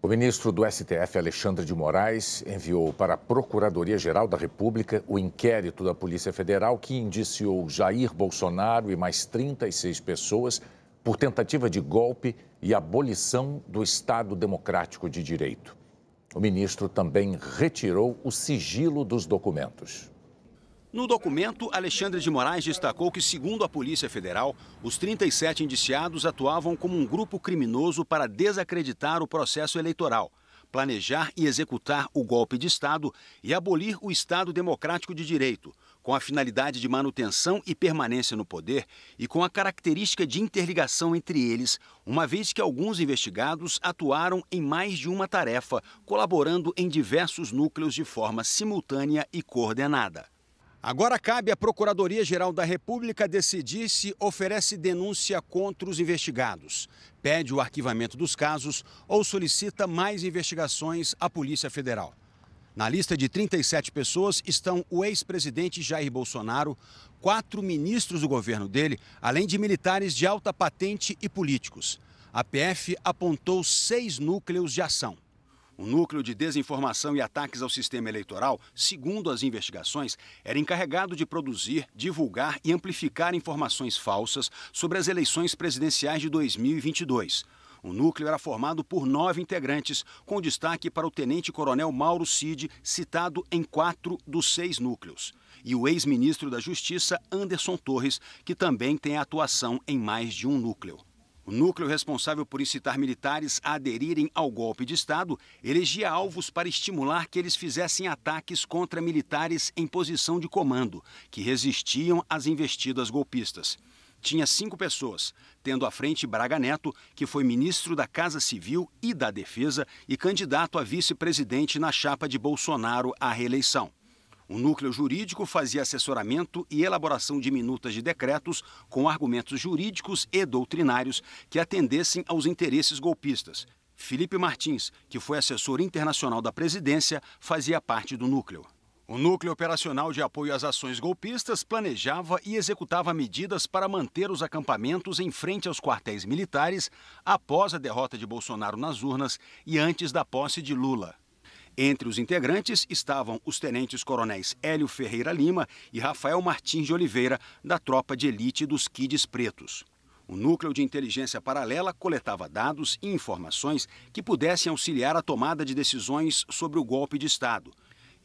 ministro do STF, Alexandre de Moraes, enviou para a Procuradoria-Geral da República o inquérito da Polícia Federal que indiciou Jair Bolsonaro e mais 36 pessoas por tentativa de golpe e abolição do Estado Democrático de Direito. O ministro também retirou o sigilo dos documentos. No documento, Alexandre de Moraes destacou que, segundo a Polícia Federal, os 37 indiciados atuavam como um grupo criminoso para desacreditar o processo eleitoral, planejar e executar o golpe de Estado e abolir o Estado Democrático de Direito, com a finalidade de manutenção e permanência no poder e com a característica de interligação entre eles, uma vez que alguns investigados atuaram em mais de uma tarefa, colaborando em diversos núcleos de forma simultânea e coordenada. Agora cabe à Procuradoria-Geral da República decidir se oferece denúncia contra os investigados, pede o arquivamento dos casos ou solicita mais investigações à Polícia Federal. Na lista de 37 pessoas estão o ex-presidente Jair Bolsonaro, 4 ministros do governo dele, além de militares de alta patente e políticos. A PF apontou 6 núcleos de ação. O núcleo de desinformação e ataques ao sistema eleitoral, segundo as investigações, era encarregado de produzir, divulgar e amplificar informações falsas sobre as eleições presidenciais de 2022. O núcleo era formado por 9 integrantes, com destaque para o tenente-coronel Mauro Cid, citado em 4 dos 6 núcleos, e o ex-ministro da Justiça, Anderson Torres, que também tem atuação em mais de um núcleo. O núcleo responsável por incitar militares a aderirem ao golpe de Estado elegia alvos para estimular que eles fizessem ataques contra militares em posição de comando, que resistiam às investidas golpistas. Tinha 5 pessoas, tendo à frente Braga Neto, que foi ministro da Casa Civil e da Defesa e candidato a vice-presidente na chapa de Bolsonaro à reeleição. O núcleo jurídico fazia assessoramento e elaboração de minutas de decretos com argumentos jurídicos e doutrinários que atendessem aos interesses golpistas. Felipe Martins, que foi assessor internacional da presidência, fazia parte do núcleo. O núcleo operacional de apoio às ações golpistas planejava e executava medidas para manter os acampamentos em frente aos quartéis militares após a derrota de Bolsonaro nas urnas e antes da posse de Lula. Entre os integrantes estavam os tenentes-coronéis Hélio Ferreira Lima e Rafael Martins de Oliveira, da tropa de elite dos Kids Pretos. O núcleo de inteligência paralela coletava dados e informações que pudessem auxiliar a tomada de decisões sobre o golpe de Estado.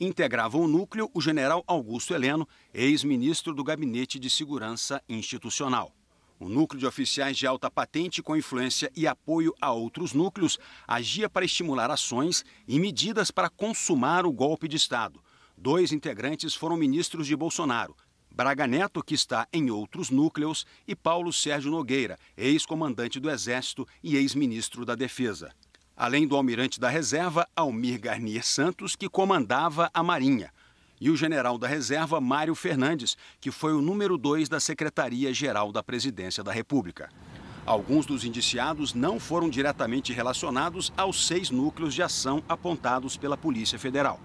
Integrava o núcleo o general Augusto Heleno, ex-ministro do Gabinete de Segurança Institucional. O núcleo de oficiais de alta patente com influência e apoio a outros núcleos agia para estimular ações e medidas para consumar o golpe de Estado. 2 integrantes foram ministros de Bolsonaro: Braga Neto, que está em outros núcleos, e Paulo Sérgio Nogueira, ex-comandante do Exército e ex-ministro da Defesa. Além do almirante da reserva, Almir Garnier Santos, que comandava a Marinha. E o general da reserva, Mário Fernandes, que foi o número 2 da Secretaria-Geral da Presidência da República. Alguns dos indiciados não foram diretamente relacionados aos 6 núcleos de ação apontados pela Polícia Federal.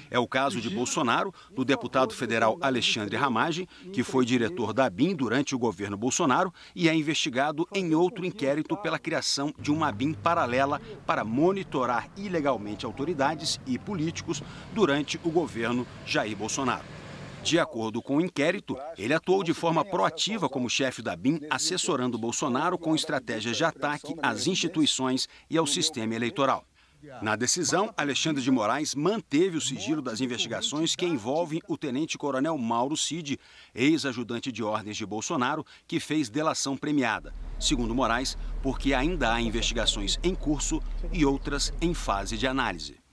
É o caso de Bolsonaro, do deputado federal Alexandre Ramagem, que foi diretor da ABIN durante o governo Bolsonaro e é investigado em outro inquérito pela criação de uma ABIN paralela para monitorar ilegalmente autoridades e políticos durante o governo Jair Bolsonaro. De acordo com o inquérito, ele atuou de forma proativa como chefe da ABIN, assessorando Bolsonaro com estratégias de ataque às instituições e ao sistema eleitoral. Na decisão, Alexandre de Moraes manteve o sigilo das investigações que envolvem o tenente-coronel Mauro Cid, ex-ajudante de ordens de Bolsonaro, que fez delação premiada. Segundo Moraes, porque ainda há investigações em curso e outras em fase de análise.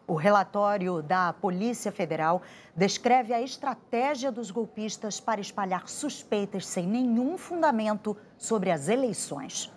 O relatório da Polícia Federal descreve a estratégia dos golpistas para espalhar suspeitas sem nenhum fundamento sobre as eleições.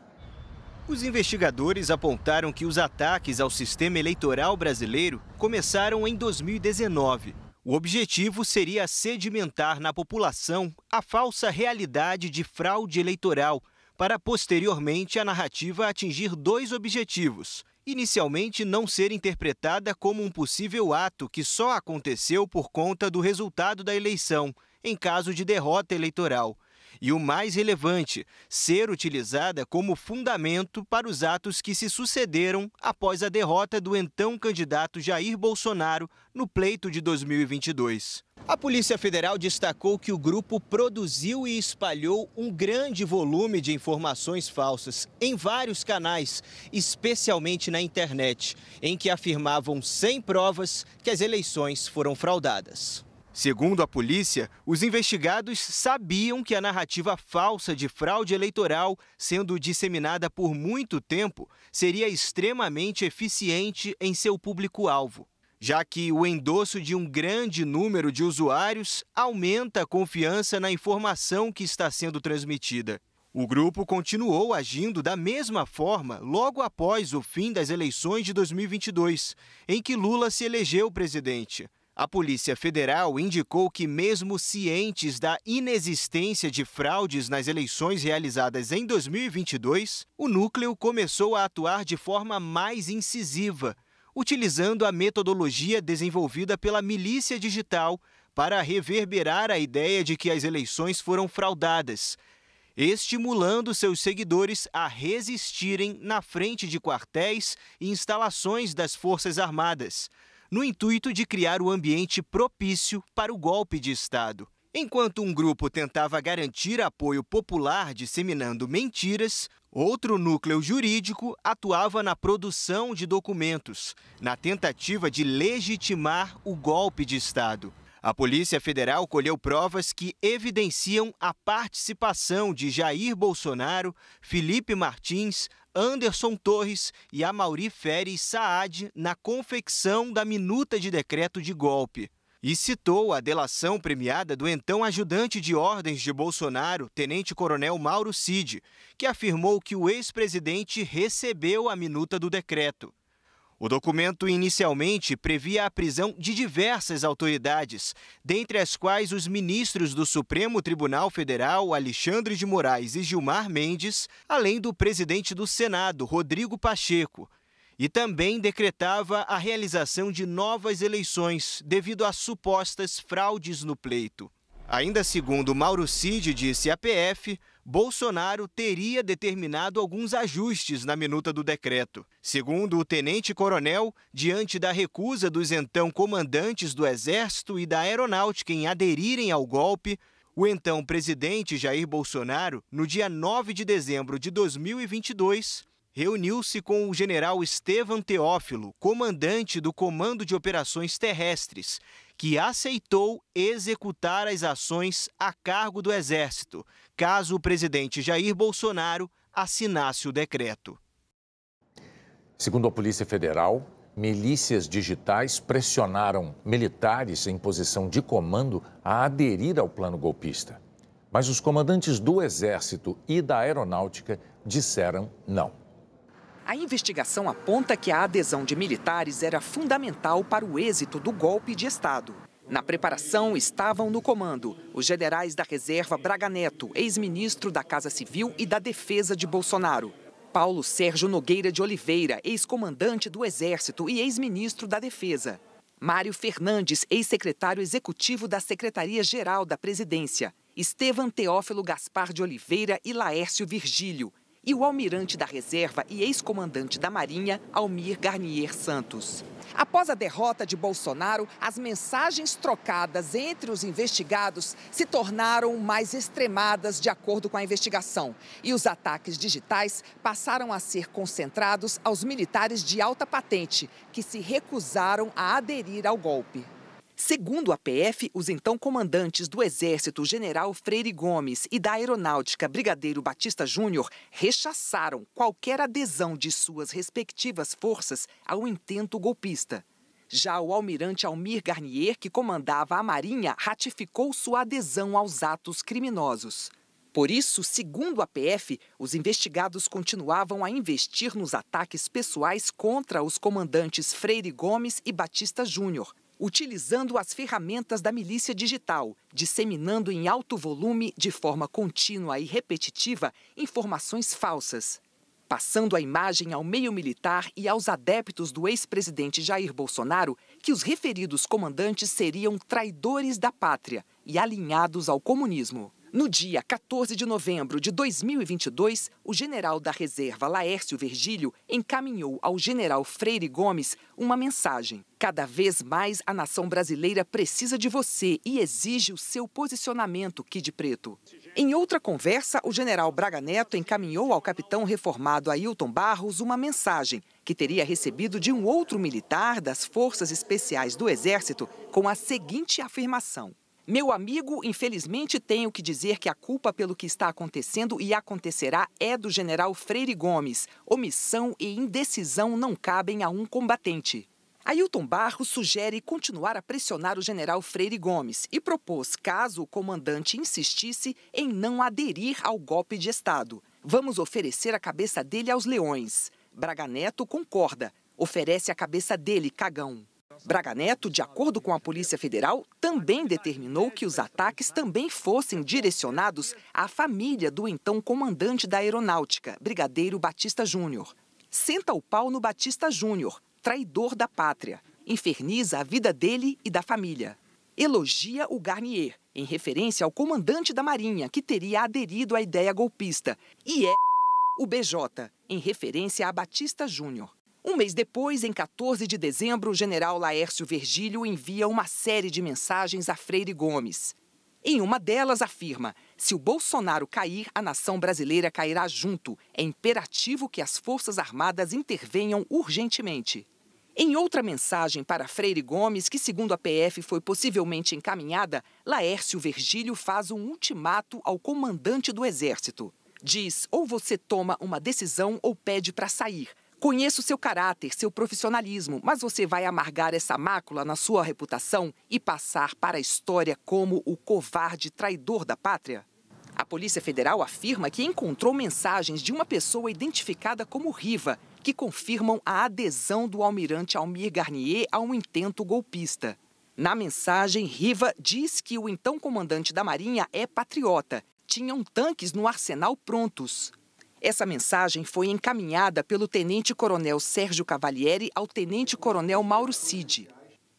Os investigadores apontaram que os ataques ao sistema eleitoral brasileiro começaram em 2019. O objetivo seria sedimentar na população a falsa realidade de fraude eleitoral, para posteriormente a narrativa atingir 2 objetivos. Inicialmente, não ser interpretada como um possível ato que só aconteceu por conta do resultado da eleição, em caso de derrota eleitoral, e o mais relevante, ser utilizada como fundamento para os atos que se sucederam após a derrota do então candidato Jair Bolsonaro no pleito de 2022. A Polícia Federal destacou que o grupo produziu e espalhou um grande volume de informações falsas em vários canais, especialmente na internet, em que afirmavam sem provas que as eleições foram fraudadas. Segundo a polícia, os investigados sabiam que a narrativa falsa de fraude eleitoral, sendo disseminada por muito tempo, seria extremamente eficiente em seu público-alvo, já que o endosso de um grande número de usuários aumenta a confiança na informação que está sendo transmitida. O grupo continuou agindo da mesma forma logo após o fim das eleições de 2022, em que Lula se elegeu presidente. A Polícia Federal indicou que, mesmo cientes da inexistência de fraudes nas eleições realizadas em 2022, o núcleo começou a atuar de forma mais incisiva, utilizando a metodologia desenvolvida pela Milícia Digital para reverberar a ideia de que as eleições foram fraudadas, estimulando seus seguidores a resistirem na frente de quartéis e instalações das Forças Armadas, no intuito de criar o ambiente propício para o golpe de Estado. Enquanto um grupo tentava garantir apoio popular disseminando mentiras, outro núcleo jurídico atuava na produção de documentos, na tentativa de legitimar o golpe de Estado. A Polícia Federal colheu provas que evidenciam a participação de Jair Bolsonaro, Felipe Martins, Anderson Torres e Amaury Féres Saad na confecção da minuta de decreto de golpe. E citou a delação premiada do então ajudante de ordens de Bolsonaro, tenente-coronel Mauro Cid, que afirmou que o ex-presidente recebeu a minuta do decreto. O documento inicialmente previa a prisão de diversas autoridades, dentre as quais os ministros do Supremo Tribunal Federal, Alexandre de Moraes e Gilmar Mendes, além do presidente do Senado, Rodrigo Pacheco, e também decretava a realização de novas eleições devido a supostas fraudes no pleito. Ainda segundo Mauro Cid disse à PF, Bolsonaro teria determinado alguns ajustes na minuta do decreto. Segundo o tenente-coronel, diante da recusa dos então comandantes do Exército e da Aeronáutica em aderirem ao golpe, o então presidente Jair Bolsonaro, no dia 9 de dezembro de 2022, reuniu-se com o general Estevam Teófilo, comandante do Comando de Operações Terrestres, que aceitou executar as ações a cargo do Exército, caso o presidente Jair Bolsonaro assinasse o decreto. Segundo a Polícia Federal, milícias digitais pressionaram militares em posição de comando a aderir ao plano golpista. Mas os comandantes do Exército e da Aeronáutica disseram não. A investigação aponta que a adesão de militares era fundamental para o êxito do golpe de Estado. Na preparação estavam no comando os generais da reserva Braga Neto, ex-ministro da Casa Civil e da Defesa de Bolsonaro; Paulo Sérgio Nogueira de Oliveira, ex-comandante do Exército e ex-ministro da Defesa; Mário Fernandes, ex-secretário executivo da Secretaria-Geral da Presidência; Estevam Teófilo Gaspar de Oliveira e Laércio Virgílio; e o almirante da reserva e ex-comandante da Marinha, Almir Garnier Santos. Após a derrota de Bolsonaro, as mensagens trocadas entre os investigados se tornaram mais extremadas de acordo com a investigação. E os ataques digitais passaram a ser concentrados aos militares de alta patente, que se recusaram a aderir ao golpe. Segundo a PF, os então comandantes do Exército, General Freire Gomes, e da Aeronáutica, Brigadeiro Batista Júnior, rechaçaram qualquer adesão de suas respectivas forças ao intento golpista. Já o almirante Almir Garnier, que comandava a Marinha, ratificou sua adesão aos atos criminosos. Por isso, segundo a PF, os investigados continuavam a investir nos ataques pessoais contra os comandantes Freire Gomes e Batista Júnior, utilizando as ferramentas da milícia digital, disseminando em alto volume, de forma contínua e repetitiva, informações falsas, passando a imagem ao meio militar e aos adeptos do ex-presidente Jair Bolsonaro que os referidos comandantes seriam traidores da pátria e alinhados ao comunismo. No dia 14 de novembro de 2022, o general da reserva Laércio Virgílio encaminhou ao general Freire Gomes uma mensagem. Cada vez mais a nação brasileira precisa de você e exige o seu posicionamento, Kid Preto. Em outra conversa, o general Braga Neto encaminhou ao capitão reformado Ailton Barros uma mensagem que teria recebido de um outro militar das Forças Especiais do Exército com a seguinte afirmação: meu amigo, infelizmente tenho que dizer que a culpa pelo que está acontecendo e acontecerá é do general Freire Gomes. Omissão e indecisão não cabem a um combatente. Ailton Barros sugere continuar a pressionar o general Freire Gomes e propôs, caso o comandante insistisse, em não aderir ao golpe de Estado. Vamos oferecer a cabeça dele aos leões. Braga Neto concorda. Oferece a cabeça dele, cagão. Braga Neto, de acordo com a Polícia Federal, também determinou que os ataques também fossem direcionados à família do então comandante da Aeronáutica, Brigadeiro Batista Júnior. Senta o pau no Batista Júnior, traidor da pátria. Inferniza a vida dele e da família. Elogia o Garnier, em referência ao comandante da Marinha, que teria aderido à ideia golpista. E o BJ, em referência a Batista Júnior. Um mês depois, em 14 de dezembro, o general Laércio Virgílio envia uma série de mensagens a Freire Gomes. Em uma delas afirma: se o Bolsonaro cair, a nação brasileira cairá junto. É imperativo que as Forças Armadas intervenham urgentemente. Em outra mensagem para Freire Gomes, que segundo a PF foi possivelmente encaminhada, Laércio Virgílio faz um ultimato ao comandante do Exército. Diz: ou você toma uma decisão ou pede para sair. Conheço seu caráter, seu profissionalismo, mas você vai amargar essa mácula na sua reputação e passar para a história como o covarde traidor da pátria? A Polícia Federal afirma que encontrou mensagens de uma pessoa identificada como Riva, que confirmam a adesão do almirante Almir Garnier ao intento golpista. Na mensagem, Riva diz que o então comandante da Marinha é patriota. Tinham tanques no arsenal prontos. Essa mensagem foi encaminhada pelo tenente-coronel Sérgio Cavalieri ao tenente-coronel Mauro Cid.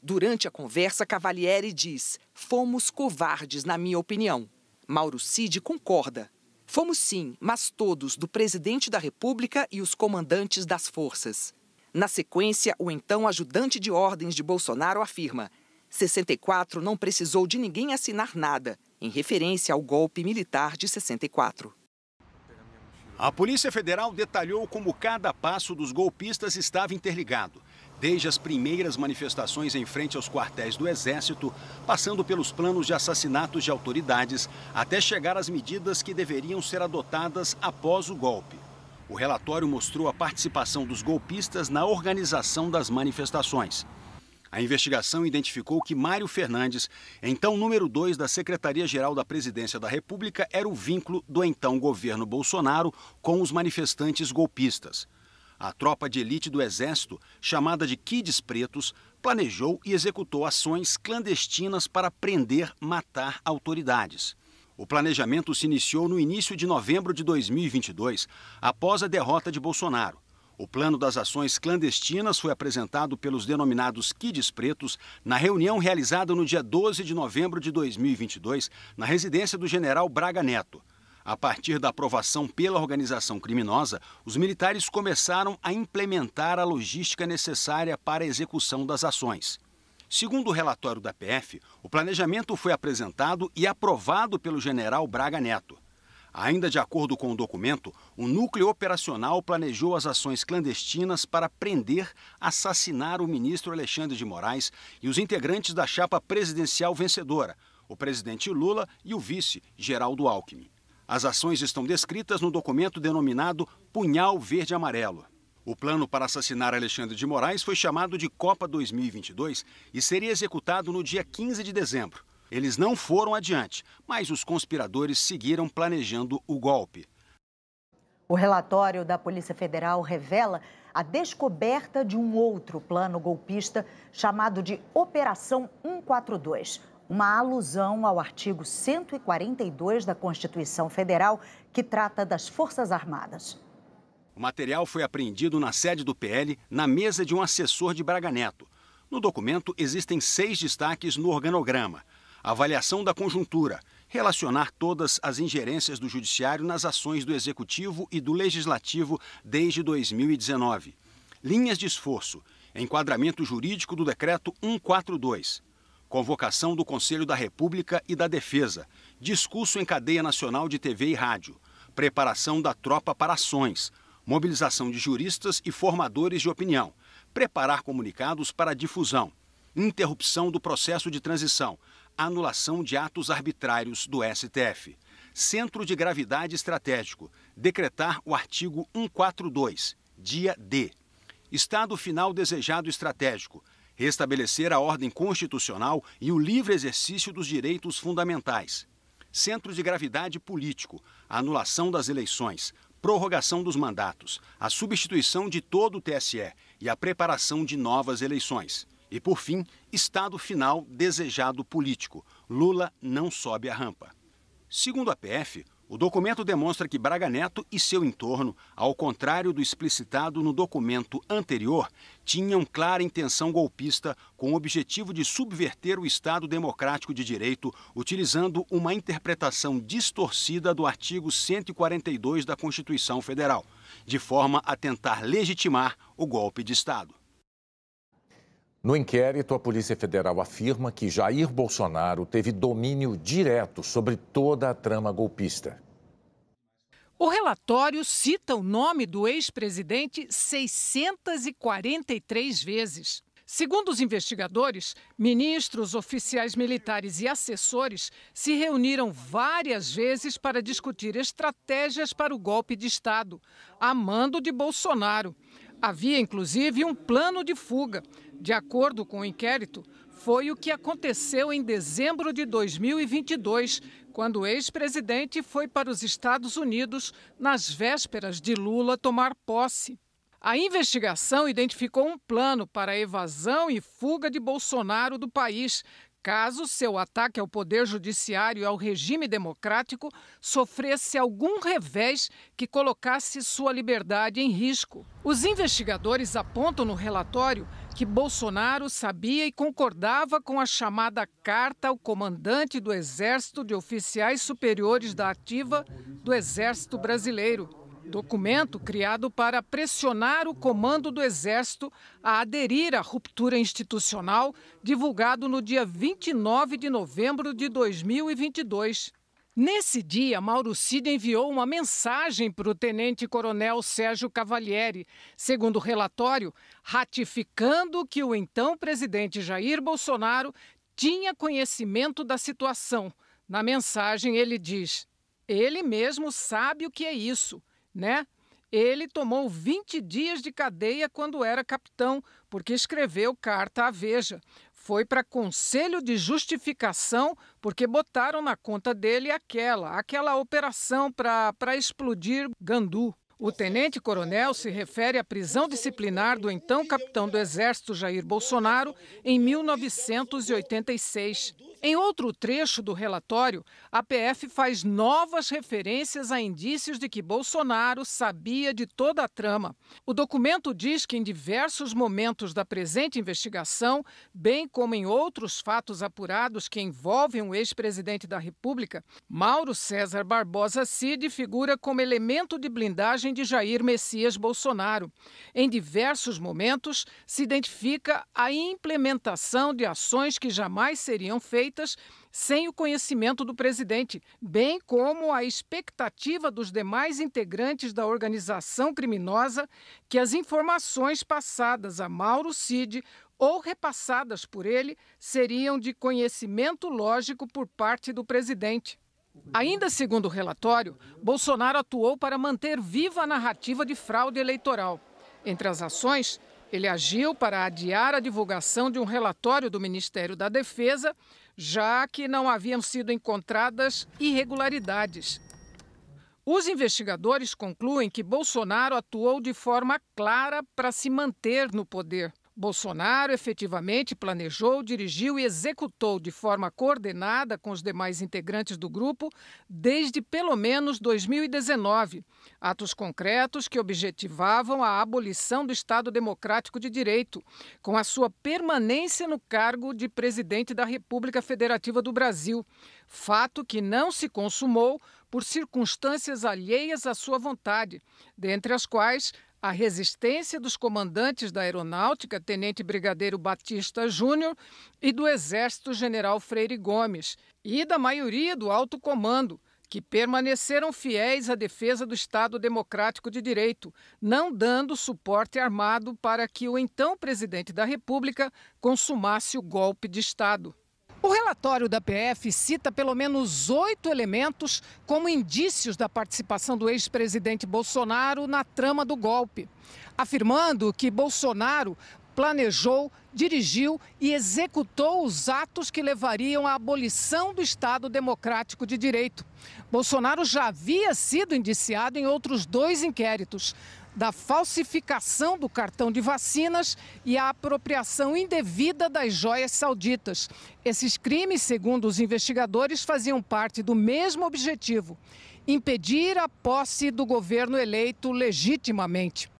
Durante a conversa, Cavalieri diz: fomos covardes, na minha opinião. Mauro Cid concorda. Fomos sim, mas todos, do presidente da República e os comandantes das forças. Na sequência, o então ajudante de ordens de Bolsonaro afirma: 64 não precisou de ninguém assinar nada, em referência ao golpe militar de 64. A Polícia Federal detalhou como cada passo dos golpistas estava interligado, desde as primeiras manifestações em frente aos quartéis do Exército, passando pelos planos de assassinatos de autoridades, até chegar às medidas que deveriam ser adotadas após o golpe. O relatório mostrou a participação dos golpistas na organização das manifestações. A investigação identificou que Mário Fernandes, então número 2 da Secretaria-Geral da Presidência da República, era o vínculo do então governo Bolsonaro com os manifestantes golpistas. A tropa de elite do Exército, chamada de Kids Pretos, planejou e executou ações clandestinas para prender, matar autoridades. O planejamento se iniciou no início de novembro de 2022, após a derrota de Bolsonaro. O plano das ações clandestinas foi apresentado pelos denominados Kids Pretos na reunião realizada no dia 12 de novembro de 2022, na residência do general Braga Neto. A partir da aprovação pela organização criminosa, os militares começaram a implementar a logística necessária para a execução das ações. Segundo o relatório da PF, o planejamento foi apresentado e aprovado pelo general Braga Neto. Ainda de acordo com o documento, o núcleo operacional planejou as ações clandestinas para prender, assassinar o ministro Alexandre de Moraes e os integrantes da chapa presidencial vencedora, o presidente Lula e o vice, Geraldo Alckmin. As ações estão descritas no documento denominado Punhal Verde-Amarelo. O plano para assassinar Alexandre de Moraes foi chamado de Copa 2022 e seria executado no dia 15 de dezembro. Eles não foram adiante, mas os conspiradores seguiram planejando o golpe. O relatório da Polícia Federal revela a descoberta de um outro plano golpista chamado de Operação 142, uma alusão ao artigo 142 da Constituição Federal, que trata das Forças Armadas. O material foi apreendido na sede do PL, na mesa de um assessor de Braga Neto. No documento existem 6 destaques no organograma: avaliação da conjuntura, relacionar todas as ingerências do Judiciário nas ações do Executivo e do Legislativo desde 2019. Linhas de esforço, enquadramento jurídico do Decreto 142, convocação do Conselho da República e da Defesa, discurso em cadeia nacional de TV e rádio, preparação da tropa para ações, mobilização de juristas e formadores de opinião, preparar comunicados para difusão, interrupção do processo de transição, anulação de atos arbitrários do STF. Centro de gravidade estratégico, decretar o artigo 142, dia D. Estado final desejado estratégico, restabelecer a ordem constitucional e o livre exercício dos direitos fundamentais. Centro de gravidade político, anulação das eleições, prorrogação dos mandatos, a substituição de todo o TSE e a preparação de novas eleições. E, por fim, estado final desejado político. Lula não sobe a rampa. Segundo a PF, o documento demonstra que Braga Neto e seu entorno, ao contrário do explicitado no documento anterior, tinham clara intenção golpista com o objetivo de subverter o Estado democrático de direito, utilizando uma interpretação distorcida do artigo 142 da Constituição Federal, de forma a tentar legitimar o golpe de Estado. No inquérito, a Polícia Federal afirma que Jair Bolsonaro teve domínio direto sobre toda a trama golpista. O relatório cita o nome do ex-presidente 643 vezes. Segundo os investigadores, ministros, oficiais militares e assessores se reuniram várias vezes para discutir estratégias para o golpe de Estado, a mando de Bolsonaro. Havia, inclusive, um plano de fuga. De acordo com o inquérito, foi o que aconteceu em dezembro de 2022, quando o ex-presidente foi para os Estados Unidos nas vésperas de Lula tomar posse. A investigação identificou um plano para a evasão e fuga de Bolsonaro do país, caso seu ataque ao poder judiciário e ao regime democrático sofresse algum revés que colocasse sua liberdade em risco. Os investigadores apontam no relatório que Bolsonaro sabia e concordava com a chamada Carta ao Comandante do Exército de Oficiais Superiores da Ativa do Exército Brasileiro. Documento criado para pressionar o comando do Exército a aderir à ruptura institucional, divulgado no dia 29 de novembro de 2022. Nesse dia, Mauro Cid enviou uma mensagem para o tenente-coronel Sérgio Cavalieri, segundo o relatório, ratificando que o então presidente Jair Bolsonaro tinha conhecimento da situação. Na mensagem, ele diz: ele mesmo sabe o que é isso. Né? Ele tomou 20 dias de cadeia quando era capitão, porque escreveu carta à Veja. Foi para conselho de justificação, porque botaram na conta dele aquela operação para explodir Gandu. O tenente-coronel se refere à prisão disciplinar do então capitão do Exército Jair Bolsonaro em 1986. Em outro trecho do relatório, a PF faz novas referências a indícios de que Bolsonaro sabia de toda a trama. O documento diz que em diversos momentos da presente investigação, bem como em outros fatos apurados que envolvem o ex-presidente da República, Mauro César Barbosa Cid figura como elemento de blindagem de Jair Messias Bolsonaro. Em diversos momentos, se identifica a implementação de ações que jamais seriam feitas sem o conhecimento do presidente, bem como a expectativa dos demais integrantes da organização criminosa que as informações passadas a Mauro Cid ou repassadas por ele seriam de conhecimento lógico por parte do presidente. Ainda segundo o relatório, Bolsonaro atuou para manter viva a narrativa de fraude eleitoral. Entre as ações, ele agiu para adiar a divulgação de um relatório do Ministério da Defesa, já que não haviam sido encontradas irregularidades. Os investigadores concluem que Bolsonaro atuou de forma clara para se manter no poder. Bolsonaro efetivamente planejou, dirigiu e executou de forma coordenada com os demais integrantes do grupo desde pelo menos 2019. Atos concretos que objetivavam a abolição do Estado Democrático de Direito, com a sua permanência no cargo de presidente da República Federativa do Brasil. Fato que não se consumou por circunstâncias alheias à sua vontade, dentre as quais a resistência dos comandantes da Aeronáutica, Tenente Brigadeiro Batista Júnior, e do Exército, General Freire Gomes, e da maioria do alto comando, que permaneceram fiéis à defesa do Estado Democrático de Direito, não dando suporte armado para que o então presidente da República consumasse o golpe de Estado. O relatório da PF cita pelo menos 8 elementos como indícios da participação do ex-presidente Bolsonaro na trama do golpe, afirmando que Bolsonaro planejou, dirigiu e executou os atos que levariam à abolição do Estado Democrático de Direito. Bolsonaro já havia sido indiciado em outros 2 inquéritos, da falsificação do cartão de vacinas e a apropriação indevida das joias sauditas. Esses crimes, segundo os investigadores, faziam parte do mesmo objetivo: impedir a posse do governo eleito legitimamente.